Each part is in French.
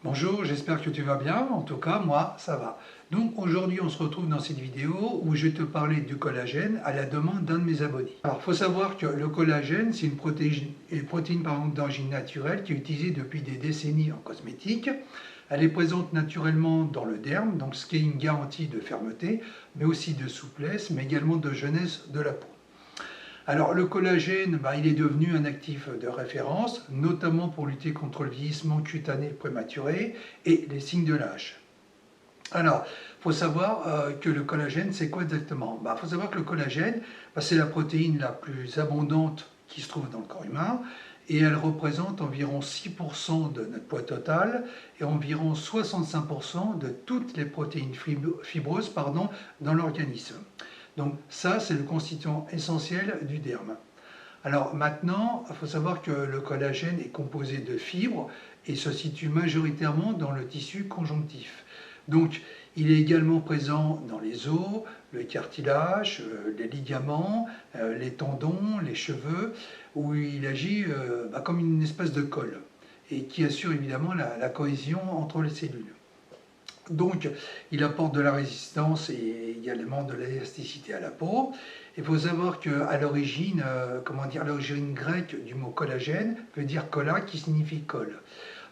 Bonjour, j'espère que tu vas bien. En tout cas, moi, ça va. Donc aujourd'hui, on se retrouve dans cette vidéo où je vais te parler du collagène à la demande d'un de mes abonnés. Alors, il faut savoir que le collagène, c'est une protéine d'origine naturelle qui est utilisée depuis des décennies en cosmétique. Elle est présente naturellement dans le derme, donc ce qui est une garantie de fermeté, mais aussi de souplesse, mais également de jeunesse de la peau. Alors le collagène, il est devenu un actif de référence, notamment pour lutter contre le vieillissement cutané prématuré et les signes de l'âge. Alors, il faut savoir que le collagène, c'est quoi exactement? Il faut savoir que le collagène, c'est la protéine la plus abondante qui se trouve dans le corps humain, et elle représente environ 6% de notre poids total et environ 65% de toutes les protéines fibreuses dans l'organisme. Donc ça, c'est le constituant essentiel du derme. Alors maintenant, il faut savoir que le collagène est composé de fibres et se situe majoritairement dans le tissu conjonctif. Donc il est également présent dans les os, le cartilage, les ligaments, les tendons, les cheveux, où il agit comme une espèce de colle et qui assure évidemment la cohésion entre les cellules. Donc, il apporte de la résistance et également de l'élasticité à la peau. Il faut savoir qu'à l'origine, l'origine grecque du mot collagène veut dire colla qui signifie colle.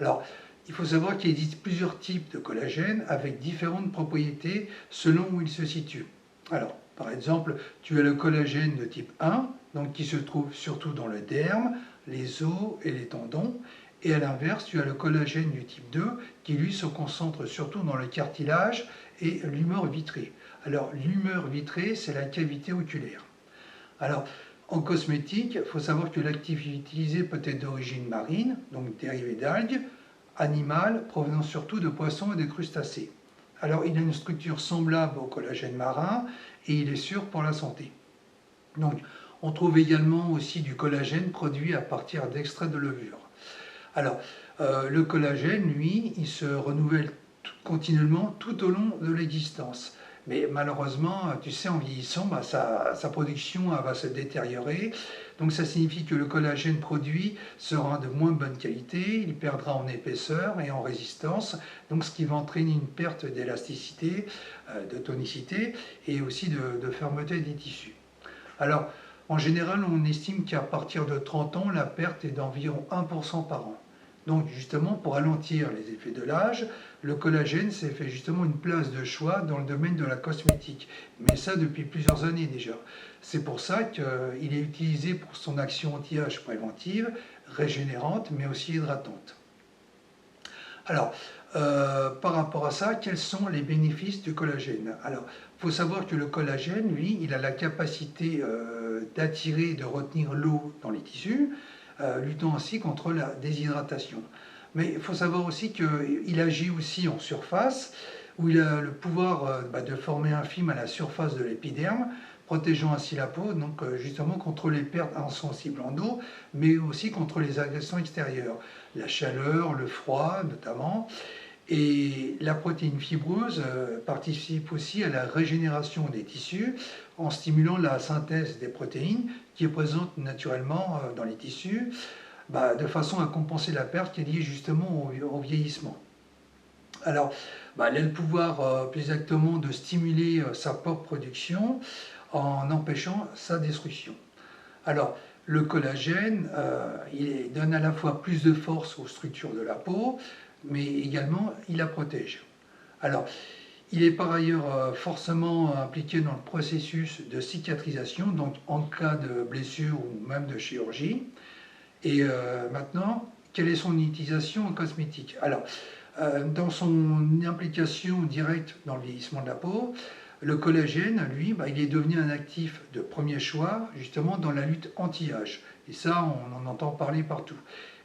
Alors, il faut savoir qu'il existe plusieurs types de collagène avec différentes propriétés selon où il se situe. Alors, par exemple, tu as le collagène de type 1, donc qui se trouve surtout dans le derme, les os et les tendons. Et à l'inverse, tu as le collagène du type 2 qui lui se concentre surtout dans le cartilage et l'humeur vitrée. Alors l'humeur vitrée, c'est la cavité oculaire. Alors en cosmétique, il faut savoir que l'actif utilisé peut être d'origine marine, donc dérivé d'algues, animale, provenant surtout de poissons et de crustacés. Alors il a une structure semblable au collagène marin et il est sûr pour la santé. Donc on trouve également aussi du collagène produit à partir d'extraits de levure. Alors, le collagène, lui, il se renouvelle continuellement tout au long de l'existence. Mais malheureusement, tu sais, en vieillissant, sa production va se détériorer. Donc ça signifie que le collagène produit sera de moins bonne qualité, il perdra en épaisseur et en résistance, donc ce qui va entraîner une perte d'élasticité, de tonicité et aussi de fermeté des tissus. Alors, en général, on estime qu'à partir de 30 ans, la perte est d'environ 1% par an. Donc justement, pour ralentir les effets de l'âge, le collagène s'est fait justement une place de choix dans le domaine de la cosmétique. Mais ça depuis plusieurs années déjà. C'est pour ça qu'il est utilisé pour son action anti-âge préventive, régénérante, mais aussi hydratante. Alors, par rapport à ça, quels sont les bénéfices du collagène? Alors, il faut savoir que le collagène, lui, il a la capacité d'attirer et de retenir l'eau dans les tissus, luttant ainsi contre la déshydratation. Mais il faut savoir aussi qu'il agit aussi en surface, où il a le pouvoir de former un film à la surface de l'épiderme, protégeant ainsi la peau, donc justement contre les pertes insensibles en eau, mais aussi contre les agressions extérieures, la chaleur, le froid notamment. Et la protéine fibreuse participe aussi à la régénération des tissus en stimulant la synthèse des protéines qui est présente naturellement dans les tissus, de façon à compenser la perte qui est liée justement au vieillissement. Alors, elle a le pouvoir plus exactement de stimuler sa propre production en empêchant sa destruction. Alors, le collagène, il donne à la fois plus de force aux structures de la peau, mais également il la protège. Alors, il est par ailleurs forcément impliqué dans le processus de cicatrisation, donc en cas de blessure ou même de chirurgie. Et maintenant, quelle est son utilisation en cosmétique? Alors, dans son implication directe dans le vieillissement de la peau, le collagène, lui, il est devenu un actif de premier choix, justement dans la lutte anti-âge. Et ça, on en entend parler partout.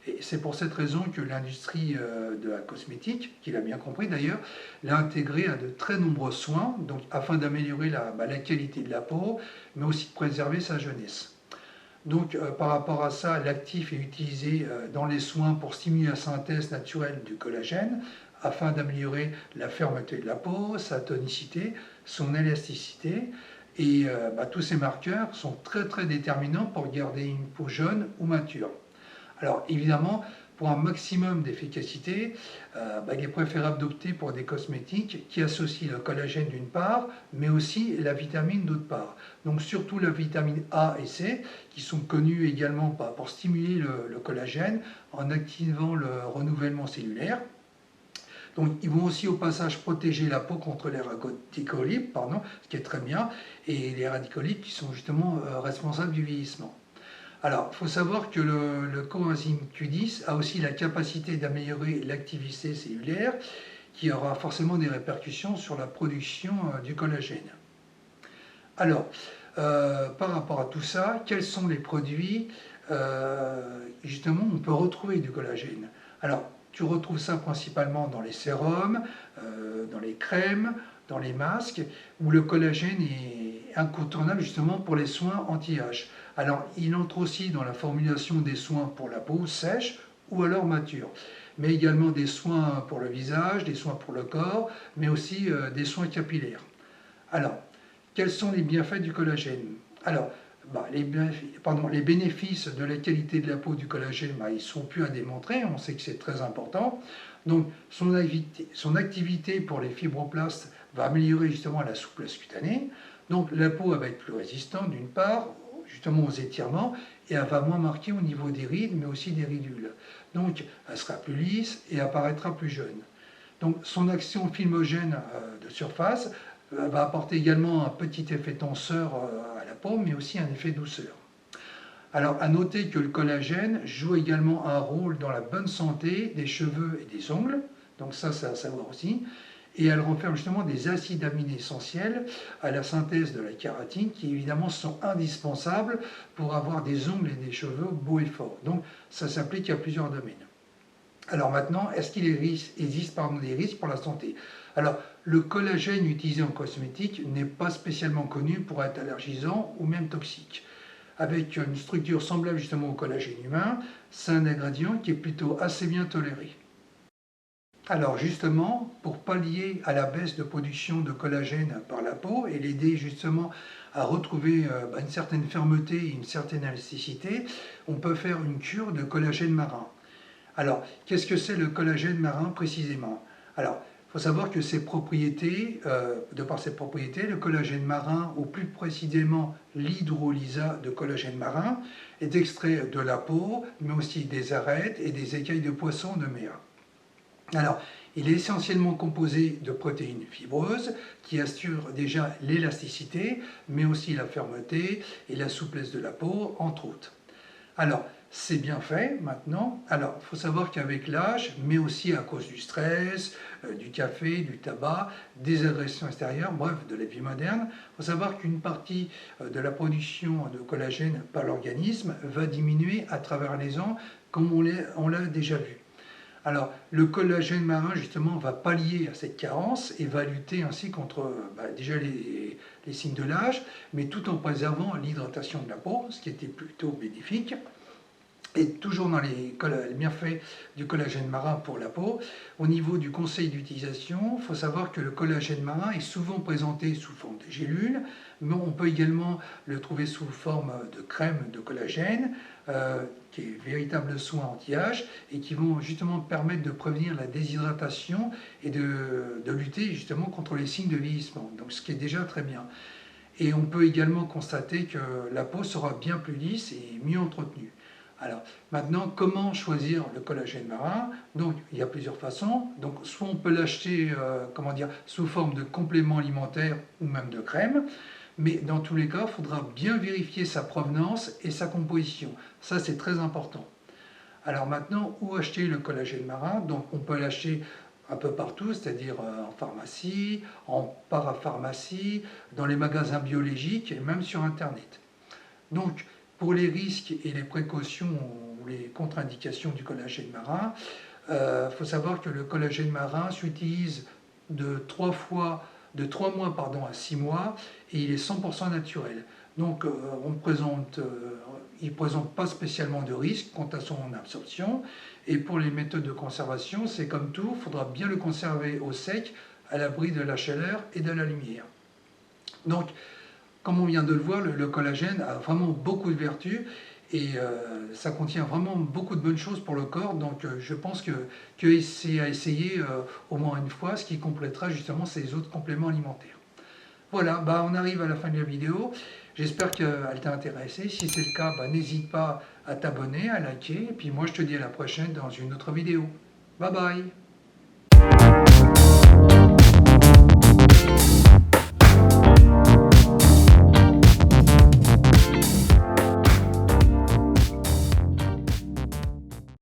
Et c'est pour cette raison que l'industrie de la cosmétique, qui l'a bien compris d'ailleurs, l'a intégré à de très nombreux soins, donc afin d'améliorer la qualité de la peau, mais aussi de préserver sa jeunesse. Donc, par rapport à ça, l'actif est utilisé dans les soins pour stimuler la synthèse naturelle du collagène, afin d'améliorer la fermeté de la peau, sa tonicité, son élasticité. Et tous ces marqueurs sont très très déterminants pour garder une peau jeune ou mature. Alors évidemment, pour un maximum d'efficacité, il est préférable d'opter pour des cosmétiques qui associent le collagène d'une part, mais aussi la vitamine d'autre part. Donc surtout la vitamine A et C, qui sont connues également pour stimuler le collagène en activant le renouvellement cellulaire. Donc ils vont aussi au passage protéger la peau contre les radicaux libres, ce qui est très bien, et les radicaux libres qui sont justement responsables du vieillissement. Alors, il faut savoir que le coenzyme Q10 a aussi la capacité d'améliorer l'activité cellulaire, qui aura forcément des répercussions sur la production du collagène. Alors, par rapport à tout ça, quels sont les produits justement on peut retrouver du collagène? Alors, tu retrouves ça principalement dans les sérums, dans les crèmes, dans les masques, où le collagène est incontournable justement pour les soins anti-âge. Alors, il entre aussi dans la formulation des soins pour la peau sèche ou alors mature, mais également des soins pour le visage, des soins pour le corps, mais aussi des soins capillaires. Alors, quels sont les bienfaits du collagène? Alors, les bénéfices de la qualité de la peau du collagène, ils sont plus à démontrer, on sait que c'est très important. Donc, son activité pour les fibroblastes va améliorer justement la souplesse cutanée. Donc, la peau va être plus résistante d'une part, justement aux étirements, et elle va moins marquer au niveau des rides, mais aussi des ridules. Donc, elle sera plus lisse et apparaîtra plus jeune. Donc, son action filmogène de surface va apporter également un petit effet tenseur à la peau, mais aussi un effet douceur. Alors, à noter que le collagène joue également un rôle dans la bonne santé des cheveux et des ongles, donc ça, c'est à savoir aussi, et elle renferme justement des acides aminés essentiels à la synthèse de la kératine, qui évidemment sont indispensables pour avoir des ongles et des cheveux beaux et forts. Donc, ça s'applique à plusieurs domaines. Alors maintenant, est-ce qu'il existe des risques pour la santé? Alors, le collagène utilisé en cosmétique n'est pas spécialement connu pour être allergisant ou même toxique. Avec une structure semblable justement au collagène humain, c'est un ingrédient qui est plutôt assez bien toléré. Alors justement, pour pallier à la baisse de production de collagène par la peau et l'aider justement à retrouver une certaine fermeté et une certaine élasticité, on peut faire une cure de collagène marin. Alors, qu'est-ce que c'est le collagène marin précisément? Alors, il faut savoir que ses propriétés, de par ses propriétés, le collagène marin, ou plus précisément l'hydrolysa de collagène marin, est extrait de la peau, mais aussi des arêtes et des écailles de poisson de mer. Alors, il est essentiellement composé de protéines fibreuses qui assurent déjà l'élasticité, mais aussi la fermeté et la souplesse de la peau, entre autres. Alors, c'est bien fait maintenant. Alors, il faut savoir qu'avec l'âge, mais aussi à cause du stress, du café, du tabac, des agressions extérieures, bref, de la vie moderne, il faut savoir qu'une partie de la production de collagène par l'organisme va diminuer à travers les ans, comme on l'a déjà vu. Alors, le collagène marin, justement, va pallier à cette carence et va lutter ainsi contre déjà les signes de l'âge, mais tout en préservant l'hydratation de la peau, ce qui était plutôt bénéfique. Et toujours dans les bienfaits du collagène marin pour la peau, au niveau du conseil d'utilisation, il faut savoir que le collagène marin est souvent présenté sous forme de gélules, mais on peut également le trouver sous forme de crème de collagène, qui est véritable soin anti-âge et qui vont justement permettre de prévenir la déshydratation et de lutter justement contre les signes de vieillissement, donc ce qui est déjà très bien. Et on peut également constater que la peau sera bien plus lisse et mieux entretenue. Alors maintenant, comment choisir le collagène marin? Donc il y a plusieurs façons. Donc soit on peut l'acheter sous forme de complément alimentaire ou même de crème, mais dans tous les cas, il faudra bien vérifier sa provenance et sa composition. Ça, c'est très important. Alors maintenant, où acheter le collagène marin? Donc on peut l'acheter un peu partout, c'est-à-dire en pharmacie, en parapharmacie, dans les magasins biologiques et même sur Internet. Donc, pour les risques et les précautions ou les contre-indications du collagène marin, il faut savoir que le collagène marin s'utilise de 3 mois à 6 mois et il est 100% naturel. Donc il ne présente pas spécialement de risque quant à son absorption. Et pour les méthodes de conservation, c'est comme tout, il faudra bien le conserver au sec, à l'abri de la chaleur et de la lumière. Donc, comme on vient de le voir, le collagène a vraiment beaucoup de vertus Et ça contient vraiment beaucoup de bonnes choses pour le corps, donc je pense que c'est à essayer au moins une fois, ce qui complétera justement ces autres compléments alimentaires. Voilà, bah on arrive à la fin de la vidéo. J'espère qu'elle t'a intéressé. Si c'est le cas, bah, n'hésite pas à t'abonner, à liker. Et puis moi, je te dis à la prochaine dans une autre vidéo. Bye bye!